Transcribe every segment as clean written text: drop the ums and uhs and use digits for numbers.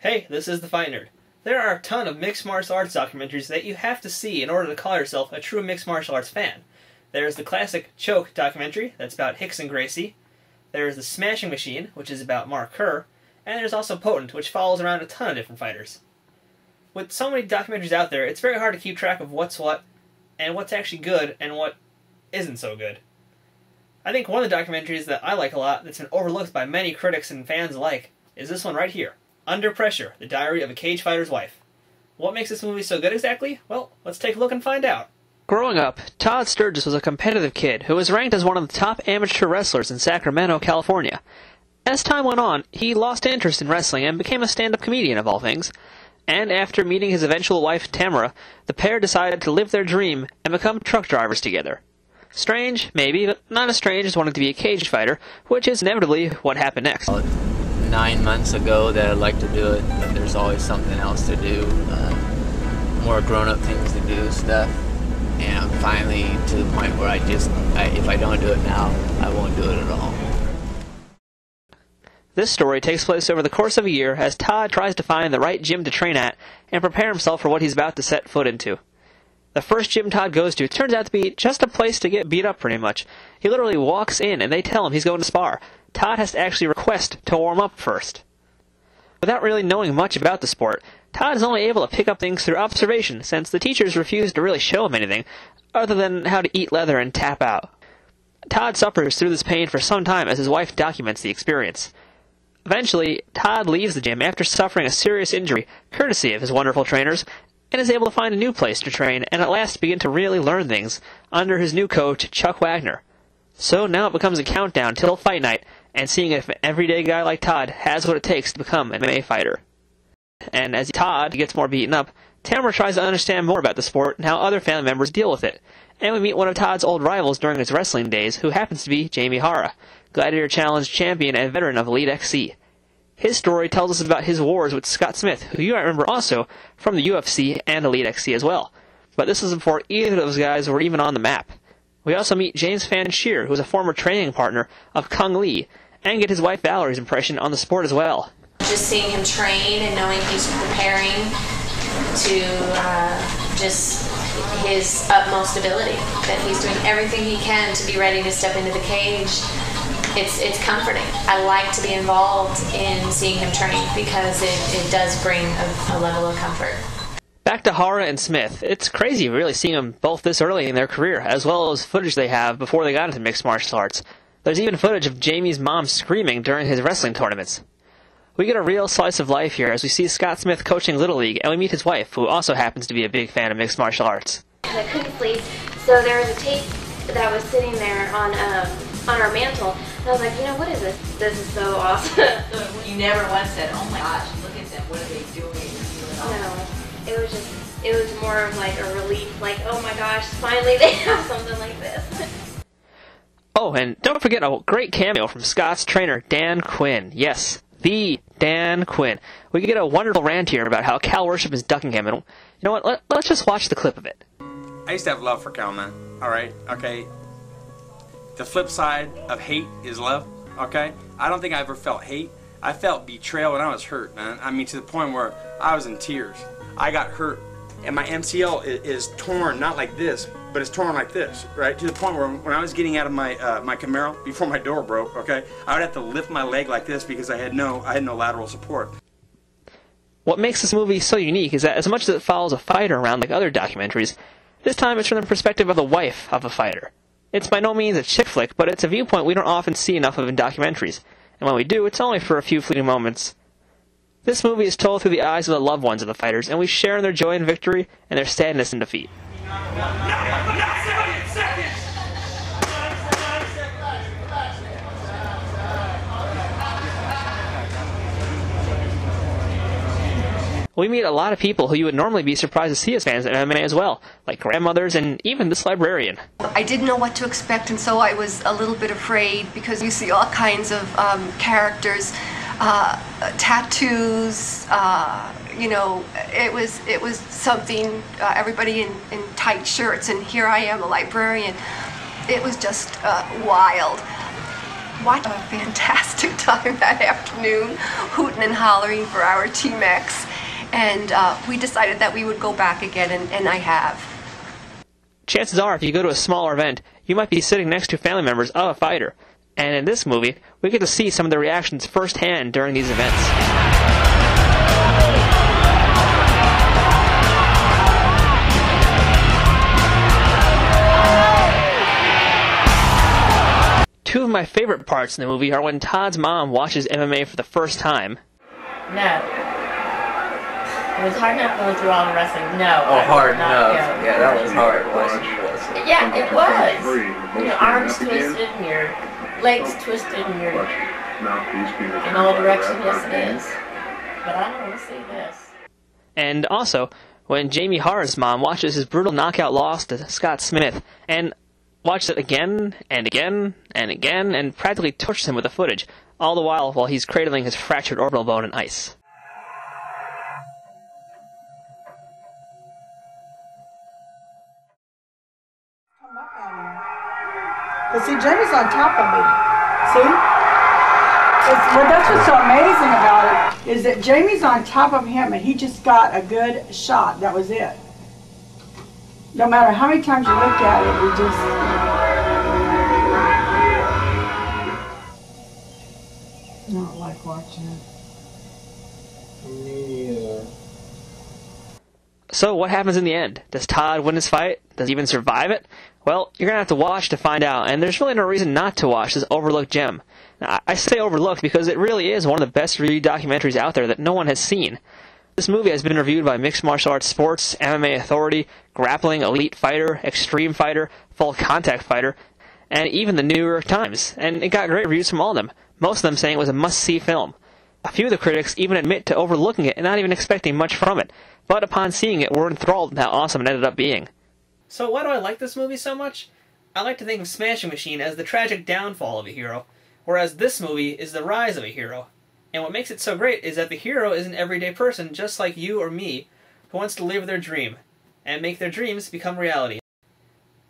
Hey, this is the Fight Nerd. There are a ton of mixed martial arts documentaries that you have to see in order to call yourself a true mixed martial arts fan. There's the classic Choke documentary, that's about Rickson Gracie. There's the Smashing Machine, which is about Mark Kerr. And there's also Potent, which follows around a ton of different fighters. With so many documentaries out there, it's very hard to keep track of what's what, and what's actually good, and what isn't so good. I think one of the documentaries that I like a lot, that's been overlooked by many critics and fans alike, is this one right here. Under Pressure, The Diary of a Cagefighters Wife. What makes this movie so good exactly? Well, let's take a look and find out. Growing up, Tamera Sturgis was a competitive kid who was ranked as one of the top amateur wrestlers in Sacramento, California. As time went on, he lost interest in wrestling and became a stand-up comedian of all things. And after meeting his eventual wife, Tamera, the pair decided to live their dream and become truck drivers together. Strange, maybe, but not as strange as wanting to be a cage fighter, which is inevitably what happened next. 9 months ago that I'd like to do it, but there's always something else to do, more grown-up things to do, stuff, and I'm finally to the point where if I don't do it now, I won't do it at all. This story takes place over the course of a year as Todd tries to find the right gym to train at and prepare himself for what he's about to set foot into. The first gym Todd goes to turns out to be just a place to get beat up pretty much. He literally walks in and they tell him he's going to spar. Todd has to actually request to warm up first. Without really knowing much about the sport, Todd is only able to pick up things through observation since the teachers refuse to really show him anything other than how to eat leather and tap out. Todd suffers through this pain for some time as his wife documents the experience. Eventually, Todd leaves the gym after suffering a serious injury, courtesy of his wonderful trainers, and is able to find a new place to train and at last begin to really learn things under his new coach, Chuck Wagner. So now it becomes a countdown till fight night, and seeing if an everyday guy like Todd has what it takes to become an MMA fighter. And as Todd gets more beaten up, Tamera tries to understand more about the sport and how other family members deal with it. And we meet one of Todd's old rivals during his wrestling days, who happens to be Jamie Hara, Gladiator Challenge champion and veteran of Elite XC. His story tells us about his wars with Scott Smith, who you might remember also from the UFC and Elite XC as well. But this was before either of those guys were even on the map. We also meet James Fancheer, who is a former training partner of Kung Lee, and get his wife Valerie's impression on the sport as well. Just seeing him train and knowing he's preparing to just his utmost ability, that he's doing everything he can to be ready to step into the cage. It's comforting. I like to be involved in seeing him train because it does bring a level of comfort. Back to Hara and Smith. It's crazy really seeing them both this early in their career, as well as footage they have before they got into mixed martial arts. There's even footage of Jamie's mom screaming during his wrestling tournaments. We get a real slice of life here as we see Scott Smith coaching Little League, and we meet his wife, who also happens to be a big fan of mixed martial arts. I couldn't sleep, so there was a tape that was sitting there on our mantle. And I was like, you know, what is this? This is so awesome. You never once said, oh my gosh, look at them, what are they doing? No, it was more of like a relief, like, oh my gosh, finally they have something like this. Oh, and don't forget a great cameo from Scott's trainer, Dan Quinn. Yes, the Dan Quinn. We get a wonderful rant here about how Cal Worship is ducking him, and you know what, let's just watch the clip of it. I used to have love for Cal, man. Alright, okay? The flip side of hate is love, okay? I don't think I ever felt hate. I felt betrayal when I was hurt, man. I mean, to the point where I was in tears. I got hurt, and my MCL is torn, not like this, but it's torn like this, right? To the point where when I was getting out of my my Camaro before my door broke, okay, I would have to lift my leg like this because I had no lateral support. What makes this movie so unique is that as much as it follows a fighter around like other documentaries, this time it's from the perspective of the wife of a fighter. It's by no means a chick flick, but it's a viewpoint we don't often see enough of in documentaries, and when we do, it's only for a few fleeting moments. This movie is told through the eyes of the loved ones of the fighters, and we share in their joy in victory and their sadness in defeat. We meet a lot of people who you would normally be surprised to see as fans of MMA as well, like grandmothers and even this librarian. I didn't know what to expect, and so I was a little bit afraid because you see all kinds of characters, tattoos, you know, it was something, everybody in tight shirts, and here I am, a librarian. It was just wild. What a fantastic time that afternoon, hooting and hollering for our T-Max. And we decided that we would go back again, and I have. Chances are, if you go to a smaller event, you might be sitting next to family members of a fighter. And in this movie, we get to see some of their reactions firsthand during these events. Two of my favorite parts in the movie are when Todd's mom watches MMA for the first time. No. It was hard enough going through all the wrestling. No. Oh, hard enough. Yeah, Yeah, that was hard. Yeah, it was. Your arms twisted and your legs twisted and you're in all directions. Yes, it is. But I don't want to see this. And also, when Jamie Harr's mom watches his brutal knockout loss to Scott Smith, and watches it again and again and again, and practically tortures him with the footage, all the while he's cradling his fractured orbital bone in ice. But see, Jamie's on top of me. See? Well, that's what's so amazing about it, is that Jamie's on top of him, and he just got a good shot. That was it. No matter how many times you look at it, we just... I don't like watching it. So what happens in the end? Does Todd win his fight? Does he even survive it? Well, you're going to have to watch to find out, and there's really no reason not to watch this overlooked gem. Now, I say overlooked because it really is one of the best reviewed documentaries out there that no one has seen. This movie has been reviewed by Mixed Martial Arts Sports, MMA Authority, Grappling, Elite Fighter, Extreme Fighter, Full Contact Fighter, and even the New York Times, and it got great reviews from all of them, most of them saying it was a must-see film. A few of the critics even admit to overlooking it and not even expecting much from it, but upon seeing it, were enthralled with how awesome it ended up being. So why do I like this movie so much? I like to think of Smashing Machine as the tragic downfall of a hero, whereas this movie is the rise of a hero. And what makes it so great is that the hero is an everyday person just like you or me who wants to live their dream and make their dreams become reality.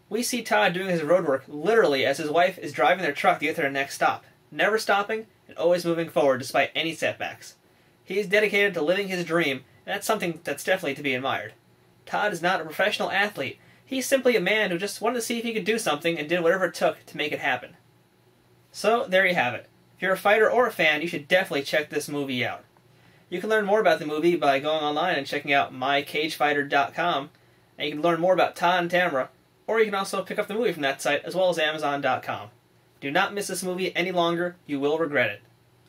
We see Todd doing his road work literally as his wife is driving their truck to get to their next stop, never stopping and always moving forward despite any setbacks. He is dedicated to living his dream, and that's something that's definitely to be admired. Todd is not a professional athlete. He's simply a man who just wanted to see if he could do something and did whatever it took to make it happen. So, there you have it. If you're a fighter or a fan, you should definitely check this movie out. You can learn more about the movie by going online and checking out mycagefighter.com, and you can learn more about Todd and Tamera, or you can also pick up the movie from that site as well as Amazon.com. Do not miss this movie any longer. You will regret it.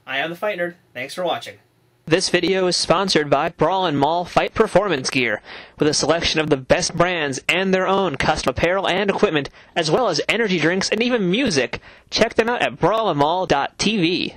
I am the Fight Nerd. Thanks for watching. This video is sponsored by Brawl & Mall Fight Performance Gear, with a selection of the best brands and their own custom apparel and equipment, as well as energy drinks and even music. Check them out at brawlandmall.tv.